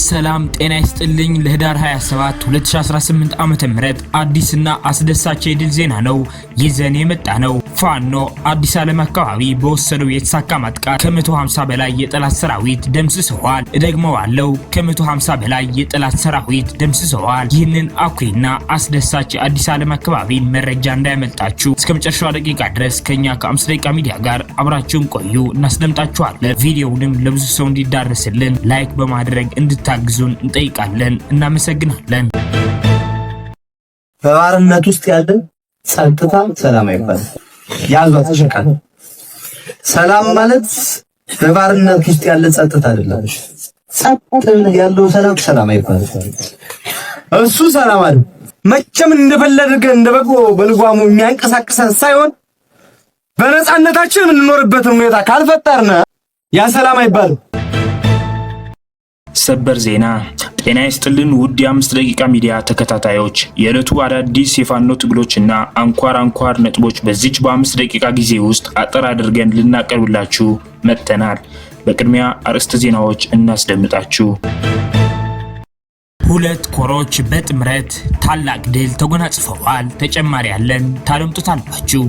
ሰላም ጤና ይስጥልኝ። ለህዳር 27 2018 ዓመተ ምህረት አዲስና አስደሳች የድል ዜና ነው ይዘን የመጣ ነው። ፋኖ አዲስ ዓለም አካባቢ በወሰደው የተሳካ ማጥቃት ከ150 በላይ የጠላት ሰራዊት ደምስሰዋል። እደግመዋለሁ፣ ከ150 በላይ የጠላት ሰራዊት ደምስሰዋል። ይህንን አኩሪና አስደሳች የአዲስ ዓለም አካባቢ መረጃ እንዳያመልጣችሁ እስከ መጨረሻው ደቂቃ ድረስ ከኛ ከ5 ደቂቃ ሚዲያ ጋር አብራችሁን ቆዩ። እናስደምጣችኋለን። ቪዲዮውንም ለብዙ ሰው እንዲዳረስልን ላይክ በማድረግ እንድታግዙን እንጠይቃለን። እናመሰግናለን። በባርነት ውስጥ ያለ ጸጥታ ሰላም አይባልም። ያዟት ሸቃል። ሰላም ማለት በባርነት ውስጥ ያለ ጸጥታ አይደለም። ጸጥታ ያለው ሰላም አይባልም። እሱ ሰላም አይደል። መቼም እንደፈለገ እንደበጎ በልጓሙ የሚያንቀሳቅሰን ሳይሆን በነፃነታችን የምንኖርበትን ሁኔታ ካልፈጠርነ ያ ሰላም አይባልም። ሰበር ዜና። ጤና ይስጥልን ውድ የ5 ደቂቃ ሚዲያ ተከታታዮች፣ የዕለቱ አዳዲስ የፋኖ ትግሎችና አንኳር ነጥቦች በዚች በ5 ደቂቃ ጊዜ ውስጥ አጠር አድርገን ልናቀርብላችሁ መጥተናል። በቅድሚያ አርዕስተ ዜናዎች እናስደምጣችሁ። ሁለት ኮሮች በጥምረት ታላቅ ድል ተጎናጽፈዋል። ተጨማሪ ያለን ታደምጡታላችሁ።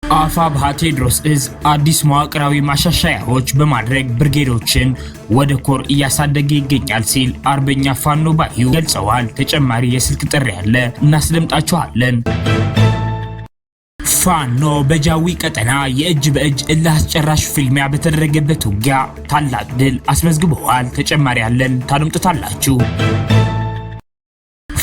አፋብኃ ቴዎድሮስ ዕዝ አዲስ መዋቅራዊ ማሻሻያዎች በማድረግ ብርጌዶችን ወደ ኮር እያሳደገ ይገኛል ሲል አርበኛ ፋኖ ባዩ ገልጸዋል። ተጨማሪ የስልክ ጥሪ ያለ እናስደምጣችኋለን። ፋኖ በጃዊ ቀጠና የእጅ በእጅ እልህ አስጨራሽ ፍልሚያ በተደረገበት ውጊያ ታላቅ ድል አስመዝግበዋል። ተጨማሪ ያለን ታደምጡታላችሁ።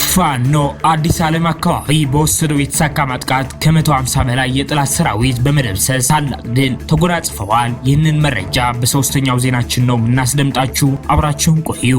ፋኖ አዲስ ዓለም አካባቢ በወሰደው የተሳካ ማጥቃት ከ150 በላይ የጠላት ሰራዊት በመደምሰስ ታላቅ ድል ተጎናጽፈዋል። ይህንን መረጃ በሶስተኛው ዜናችን ነው እናስደምጣችሁ። አብራችሁን ቆዩ።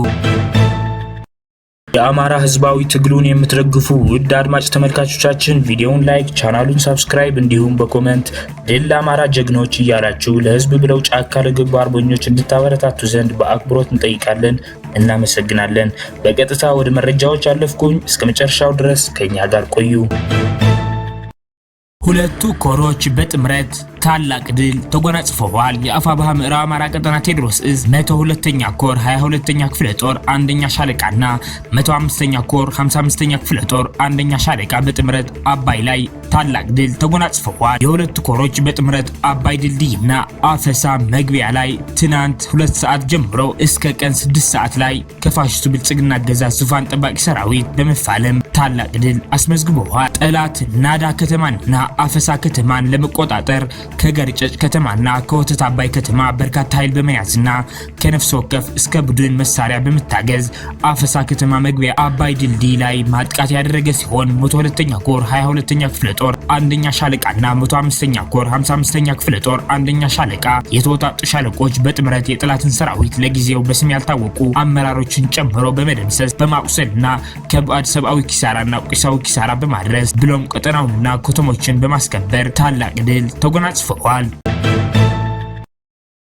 የአማራ ህዝባዊ ትግሉን የምትደግፉ ውድ አድማጭ ተመልካቾቻችን ቪዲዮውን ላይክ፣ ቻናሉን ሰብስክራይብ እንዲሁም በኮሜንት ድል ለአማራ ጀግኖች እያላችሁ ለህዝብ ብለው ጫካ ለገቡ አርበኞች እንድታበረታቱ ዘንድ በአክብሮት እንጠይቃለን። እናመሰግናለን። በቀጥታ ወደ መረጃዎች አለፍኩኝ። እስከ መጨረሻው ድረስ ከኛ ጋር ቆዩ። ሁለቱ ኮሮች በጥምረት ታላቅ ድል ተጎናጽፈዋል። የአፋብኃ ምዕራብ አማራ ቀጠና ቴዎድሮስ ዕዝ 102ኛ ኮር 22ኛ ክፍለ ጦር አንደኛ ሻለቃና 105ኛ ኮር 55ኛ ክፍለ ጦር አንደኛ ሻለቃ በጥምረት አባይ ላይ ታላቅ ድል ተጎናጽፈዋል። የሁለቱ ኮሮች በጥምረት አባይ ድልድይና አፈሳ መግቢያ ላይ ትናንት 2 ሰዓት ጀምሮ እስከ ቀን 6 ሰዓት ላይ ከፋሽስቱ ብልጽግና አገዛዝ ዙፋን ጠባቂ ሰራዊት በመፋለም ታላቅ ድል አስመዝግበዋል። ጠላት ናዳ ከተማንና አፈሳ ከተማን ለመቆጣጠር ከገርጨጭ ከተማና ከወተት አባይ ከተማ በርካታ ኃይል በመያዝና ከነፍስ ወከፍ እስከ ቡድን መሳሪያ በመታገዝ አፈሳ ከተማ መግቢያ አባይ ድልድይ ላይ ማጥቃት ያደረገ ሲሆን 102ኛ ኮር 22ኛ ክፍለ ጦር አንደኛ ሻለቃና 105ኛ ኮር 55ኛ ክፍለ ጦር አንደኛ ሻለቃ የተወጣጡ ሻለቆች በጥምረት የጠላትን ሰራዊት ለጊዜው በስም ያልታወቁ አመራሮችን ጨምሮ በመደምሰስ በማቁሰልና ከባድ ሰብአዊ ኪሳራና ቁሳዊ ኪሳራ በማድረስ ብሎም ቀጠናውንና ከተሞችን በማስከበር ታላቅ ድል ተጎናጽፈዋል።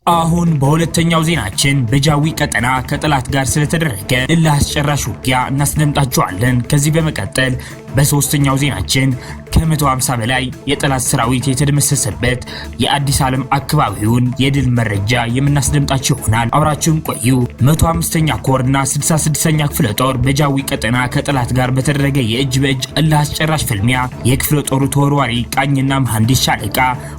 አሁን በሁለተኛው ዜናችን በጃዊ ቀጠና ከጠላት ጋር ስለተደረገ እልህ አስጨራሽ ውጊያ እናስደምጣችኋለን። ከዚህ በመቀጠል በሶስተኛው ዜናችን ከ150 በላይ የጠላት ሰራዊት የተደመሰሰበት የአዲስ ዓለም አካባቢውን የድል መረጃ የምናስደምጣችሁ ይሆናል። አብራችሁን ቆዩ። 105ኛ ኮርና 66ኛ ክፍለ ጦር በጃዊ ቀጠና ከጠላት ጋር በተደረገ የእጅ በእጅ እልህ አስጨራሽ ፍልሚያ የክፍለ ጦሩ ተወርዋሪ ቃኝና መሐንዲስ ሻለቃ፣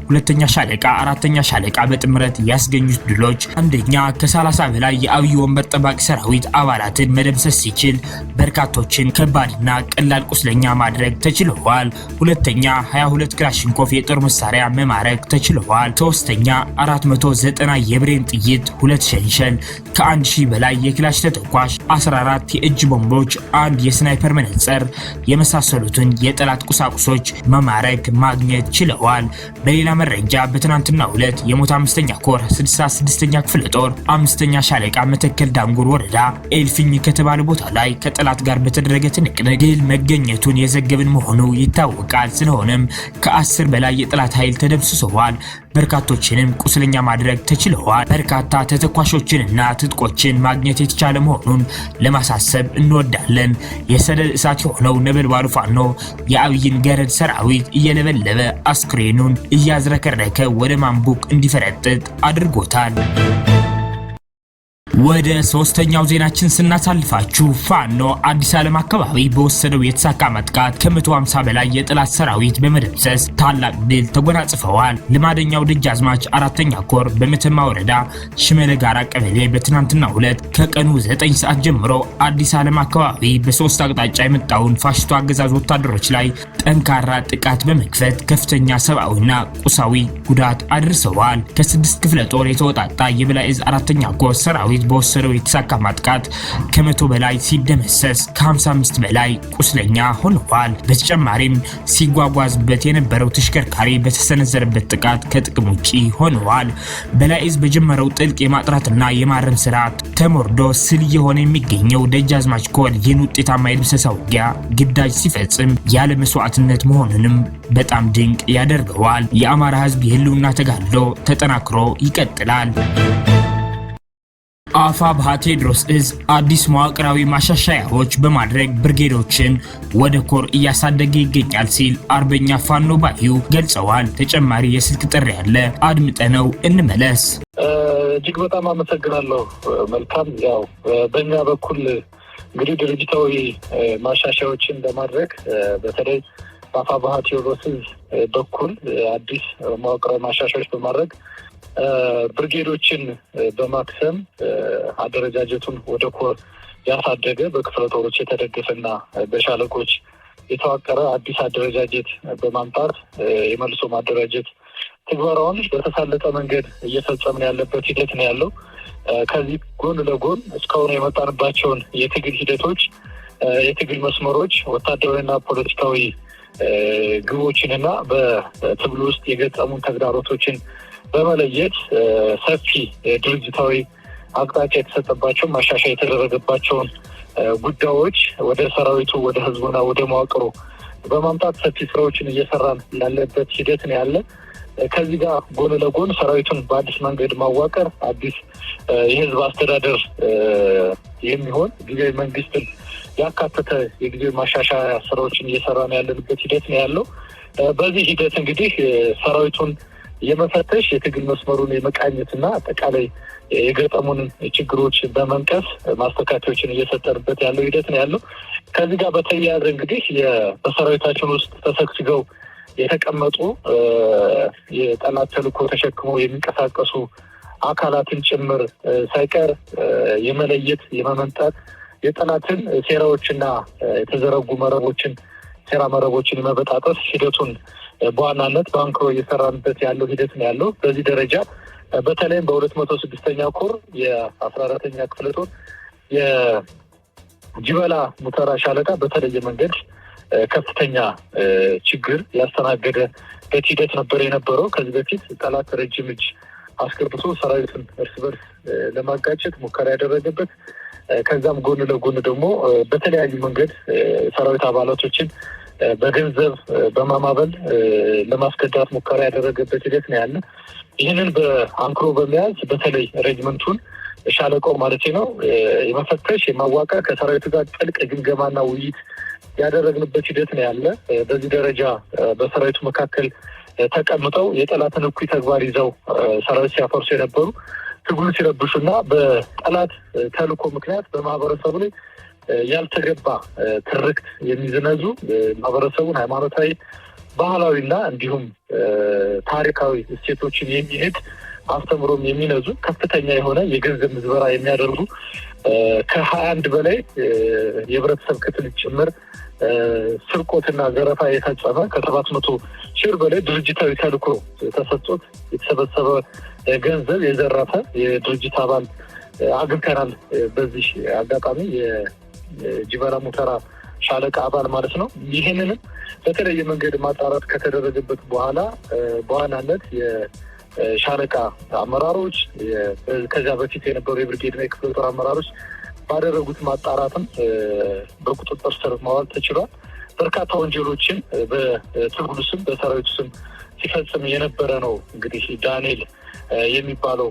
ሁለተኛ ሻለቃ፣ አራተኛ ሻለቃ በጥምረት ያስገኙት ድሎች አንደኛ ከ30 በላይ የአብይ ወንበር ጠባቂ ሰራዊት አባላትን መደምሰስ ሲችል በርካቶችን ከባድና ቀላል ቁስለኛ ማድረግ ተችሏል። ሁለተኛ 22 ክላሽንኮቭ የጦር መሳሪያ መማረክ ተችሏል። ሶስተኛ 490 የብሬን ጥይት፣ 2 ሸንሸል፣ ከ1000 በላይ የክላሽ ተተኳሽ፣ 14 የእጅ ቦምቦች፣ 1 የስናይፐር መነጽር የመሳሰሉትን የጠላት ቁሳቁሶች መማረክ ማግኘት ችለዋል። በሌላ መረጃ በትናንትናው ዕለት የ105ኛ ኮር 66ኛ ክፍለ ጦር 5ኛ ሻለቃ መተከል ዳንጉር ወረዳ ኤልፍኝ ከተባለ ቦታ ላይ ከጠላት ጋር በተደረገ ትንቅንቅ ድል መገኘቱን የዘገብን መሆኑ ይታወቃል። ስለሆነም ከ10 በላይ የጠላት ኃይል ተደምስሰዋል። በርካቶችንም ቁስለኛ ማድረግ ተችሏል። በርካታ ተተኳሾችንና ትጥቆችን ማግኘት የተቻለ መሆኑን ለማሳሰብ እንወዳለን። የሰደድ እሳት የሆነው ነበልባሉ ፋኖ የአብይን ገረድ ሰራዊት እየለበለበ አስክሬኑን እያዝረከረከ ወደ ማንቡቅ እንዲፈረጥጥ አድርጎታል። ወደ ሶስተኛው ዜናችን ስናሳልፋችሁ ፋኖ አዲስ ዓለም አካባቢ በወሰደው የተሳካ ማጥቃት ከ150 በላይ የጠላት ሰራዊት በመደምሰስ ታላቅ ድል ተጎናጽፈዋል። ልማደኛው ደጃዝማች አራተኛ ኮር በመተማ ወረዳ ሽመለ ጋራ ቀበሌ በትናንትናው ዕለት ከቀኑ 9 ሰዓት ጀምሮ አዲስ ዓለም አካባቢ በሶስት አቅጣጫ የመጣውን ፋሽስቱ አገዛዝ ወታደሮች ላይ ጠንካራ ጥቃት በመክፈት ከፍተኛ ሰብአዊና ቁሳዊ ጉዳት አድርሰዋል። ከ6 ክፍለ ጦር የተወጣጣ የበላይ ዕዝ አራተኛ ኮር ሰራዊት በወሰደው የተሳካ ማጥቃት ከ100 በላይ ሲደመሰስ ከ55 በላይ ቁስለኛ ሆነዋል። በተጨማሪም ሲጓጓዝበት የነበረው ተሽከርካሪ በተሰነዘረበት ጥቃት ከጥቅም ውጪ ሆነዋል። በላይ ዕዝ በጀመረው ጥልቅ የማጥራትና የማረም ስራ ተሞርዶ ስል የሆነ የሚገኘው ደጃዝማች ኮር ይህን ውጤታማ የድምሰሳ ውጊያ ግዳጅ ሲፈጽም ያለ መስዋዕትነት መሆኑንም በጣም ድንቅ ያደርገዋል። የአማራ ህዝብ የህልውና ተጋድሎ ተጠናክሮ ይቀጥላል። አፋብኃ ቴዎድሮስ ዕዝ አዲስ መዋቅራዊ ማሻሻያዎች በማድረግ ብርጌዶችን ወደ ኮር እያሳደገ ይገኛል ሲል አርበኛ ፋኖ ባዩ ገልጸዋል። ተጨማሪ የስልክ ጥሪ ያለ አድምጠነው እንመለስ። እጅግ በጣም አመሰግናለሁ። መልካም ያው በእኛ በኩል እንግዲህ ድርጅታዊ ማሻሻያዎችን በማድረግ በተለይ በአፋብኃ ቴዎድሮስ ዕዝ በኩል አዲስ መዋቅራዊ ማሻሻያዎች በማድረግ ብርጌዶችን በማክሰም አደረጃጀቱን ወደ ኮር ያሳደገ በክፍለ ጦሮች የተደገፈና በሻለቆች የተዋቀረ አዲስ አደረጃጀት በማምጣት የመልሶ ማደራጀት ትግበራውን በተሳለጠ መንገድ እየፈጸምን ያለበት ሂደት ነው ያለው። ከዚህ ጎን ለጎን እስካሁን የመጣንባቸውን የትግል ሂደቶች፣ የትግል መስመሮች፣ ወታደራዊና ፖለቲካዊ ግቦችንና በትግል ውስጥ የገጠሙን ተግዳሮቶችን በመለየት ሰፊ ድርጅታዊ አቅጣጫ የተሰጠባቸው ማሻሻያ የተደረገባቸውን ጉዳዮች ወደ ሰራዊቱ፣ ወደ ህዝቡና ወደ መዋቅሩ በማምጣት ሰፊ ስራዎችን እየሰራን ያለበት ሂደት ነው ያለ። ከዚህ ጋር ጎን ለጎን ሰራዊቱን በአዲስ መንገድ ማዋቀር፣ አዲስ የህዝብ አስተዳደር የሚሆን ጊዜያዊ መንግስትን ያካተተ የጊዜያዊ ማሻሻያ ስራዎችን እየሰራን ያለንበት ሂደት ነው ያለው። በዚህ ሂደት እንግዲህ ሰራዊቱን የመፈተሽ የትግል መስመሩን የመቃኘትና አጠቃላይ የገጠሙን ችግሮች በመንቀስ ማስተካከያዎችን እየሰጠንበት ያለው ሂደት ነው ያለው። ከዚህ ጋር በተያያዘ እንግዲህ በሰራዊታችን ውስጥ ተሰግስገው የተቀመጡ የጠላት ተልዕኮ ተሸክመው የሚንቀሳቀሱ አካላትን ጭምር ሳይቀር የመለየት የመመንጠር የጠላትን ሴራዎችና የተዘረጉ መረቦችን ሴራ መረቦችን የመበጣጠስ ሂደቱን በዋናነት በአንክሮ እየሰራንበት ያለው ሂደት ነው ያለው። በዚህ ደረጃ በተለይም በ206ኛ ኮር የ14ኛ ክፍለ ጦር የጅበላ ሙተራ ሻለቃ በተለየ መንገድ ከፍተኛ ችግር ያስተናገደበት ሂደት ነበር የነበረው። ከዚህ በፊት ጠላት ረጅም እጅ አስገብቶ ሰራዊትን እርስ በርስ ለማጋጨት ሙከራ ያደረገበት፣ ከዛም ጎን ለጎን ደግሞ በተለያዩ መንገድ ሰራዊት አባላቶችን በገንዘብ በማማበል ለማስከዳት ሙከራ ያደረገበት ሂደት ነው ያለ። ይህንን በአንክሮ በመያዝ በተለይ ሬጅመንቱን ሻለቃው ማለት ነው የመፈተሽ የማዋቀር ከሰራዊቱ ጋር ጥልቅ ግምገማና ውይይት ያደረግንበት ሂደት ነው ያለ። በዚህ ደረጃ በሰራዊቱ መካከል ተቀምጠው የጠላትን እኩይ ተግባር ይዘው ሰራዊት ሲያፈርሱ የነበሩ ትግሉን ሲረብሹና በጠላት ተልዕኮ ምክንያት በማህበረሰቡ ላይ ያልተገባ ትርክት የሚዘነዙ ማህበረሰቡን ሃይማኖታዊ፣ ባህላዊና እንዲሁም ታሪካዊ እሴቶችን የሚሄድ አስተምሮም የሚነዙ ከፍተኛ የሆነ የገንዘብ ምዝበራ የሚያደርጉ ከ21 በላይ የህብረተሰብ ክፍል ጭምር ስርቆትና ዘረፋ የፈጸመ ከ700 ሺህ በላይ ድርጅታዊ ተልዕኮ ተሰጥቶት የተሰበሰበ ገንዘብ የዘረፈ የድርጅት አባል አግኝተናል። በዚህ አጋጣሚ የጅበላ ሙተራ ሻለቃ አባል ማለት ነው። ይህንንም በተለየ መንገድ ማጣራት ከተደረገበት በኋላ በዋናነት የሻለቃ አመራሮች ከዚያ በፊት የነበሩ የብርጌድና የክፍለ ጦር አመራሮች ባደረጉት ማጣራትም በቁጥጥር ስር ማዋል ተችሏል። በርካታ ወንጀሎችን በትግሉ ስም በሰራዊቱ ስም ሲፈጽም የነበረ ነው። እንግዲህ ዳንኤል የሚባለው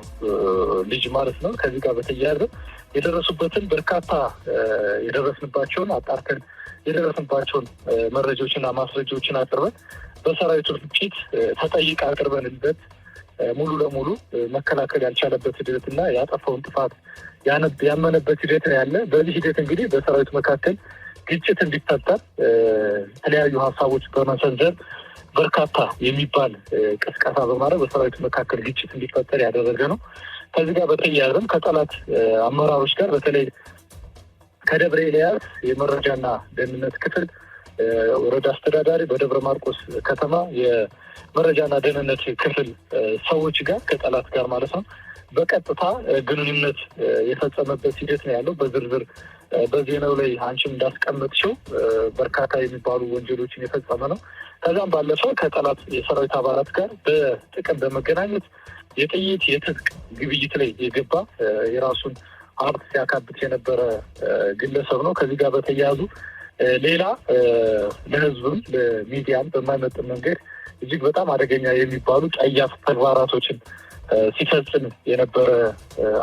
ልጅ ማለት ነው። ከዚህ ጋር በተያያዘ የደረሱበትን በርካታ የደረስንባቸውን አጣርተን የደረስንባቸውን መረጃዎችና ማስረጃዎችን አቅርበን በሰራዊቱ ፊት ተጠይቅ አቅርበንበት ሙሉ ለሙሉ መከላከል ያልቻለበት ሂደትና ያጠፋውን ጥፋት ያመነበት ሂደት ነው ያለ። በዚህ ሂደት እንግዲህ በሰራዊት መካከል ግጭት እንዲፈጠር የተለያዩ ሀሳቦች በመሰንዘር በርካታ የሚባል ቅስቀሳ በማድረግ በሰራዊት መካከል ግጭት እንዲፈጠር ያደረገ ነው። ከዚህ ጋር በተያያዘም ከጠላት አመራሮች ጋር በተለይ ከደብረ ኤልያስ የመረጃና ደህንነት ክፍል ወረዳ አስተዳዳሪ፣ በደብረ ማርቆስ ከተማ የመረጃና ደህንነት ክፍል ሰዎች ጋር ከጠላት ጋር ማለት ነው በቀጥታ ግንኙነት የፈጸመበት ሂደት ነው ያለው። በዝርዝር በዜናው ላይ አንቺም እንዳስቀመጥሽው በርካታ የሚባሉ ወንጀሎችን የፈጸመ ነው። ከዛም ባለፈው ከጠላት የሰራዊት አባላት ጋር በጥቅም በመገናኘት የጥይት የትጥቅ ግብይት ላይ የገባ የራሱን ሀብት ሲያካብት የነበረ ግለሰብ ነው። ከዚህ ጋር በተያያዙ ሌላ ለህዝብም ለሚዲያም በማይመጥን መንገድ እጅግ በጣም አደገኛ የሚባሉ ጠያፍ ተግባራቶችን ሲፈጽም የነበረ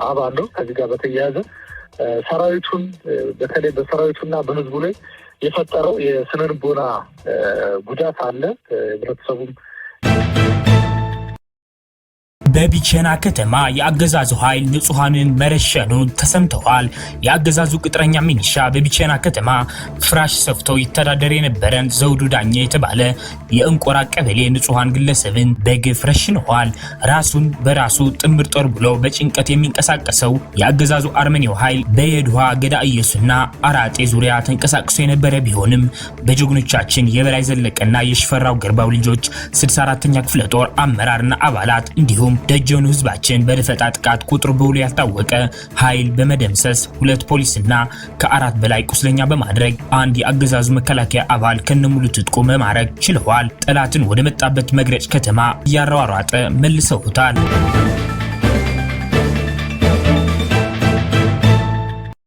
አባል ነው። ከዚህ ጋር በተያያዘ ሰራዊቱን በተለይ በሰራዊቱና በህዝቡ ላይ የፈጠረው የስነልቦና ጉዳት አለ። ህብረተሰቡም በቢቸና ከተማ የአገዛዙ ኃይል ንጹሃንን መረሸኑን ተሰምተዋል። የአገዛዙ ቅጥረኛ ሚኒሻ በቢቸና ከተማ ፍራሽ ሰፍተው ይተዳደር የነበረን ዘውዱ ዳኘ የተባለ የእንቆራ ቀበሌ ንጹሃን ግለሰብን በግፍ ረሽነዋል። ራሱን በራሱ ጥምር ጦር ብሎ በጭንቀት የሚንቀሳቀሰው የአገዛዙ አርመኒው ኃይል በየድሃ ገዳ ኢየሱስና አራጤ ዙሪያ ተንቀሳቅሶ የነበረ ቢሆንም በጀግኖቻችን የበላይ ዘለቀና የሽፈራው ገርባው ልጆች 64ኛ ክፍለ ጦር አመራርና አባላት እንዲሁም ደጀኑ ህዝባችን በደፈጣ ጥቃት ቁጥሩ በውል ያልታወቀ ኃይል በመደምሰስ 2 ፖሊስና ከ4 በላይ ቁስለኛ በማድረግ አንድ የአገዛዙ መከላከያ አባል ከነሙሉ ትጥቁ መማረክ ችለዋል። ጠላትን ወደ መጣበት መግረጭ ከተማ እያሯሯጠ መልሰውታል።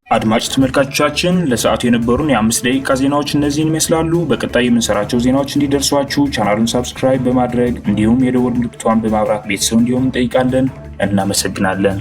አድማጭ ተመልካቾቻችን ለሰዓቱ የነበሩን የ5 ደቂቃ ዜናዎች እነዚህን ይመስላሉ። በቀጣይ የምንሰራቸው ዜናዎች እንዲደርሷችሁ ቻናሉን ሰብስክራይብ በማድረግ እንዲሁም የደወል ምልክቷን በማብራት ቤተሰብ እንዲሆኑ እንጠይቃለን። እናመሰግናለን።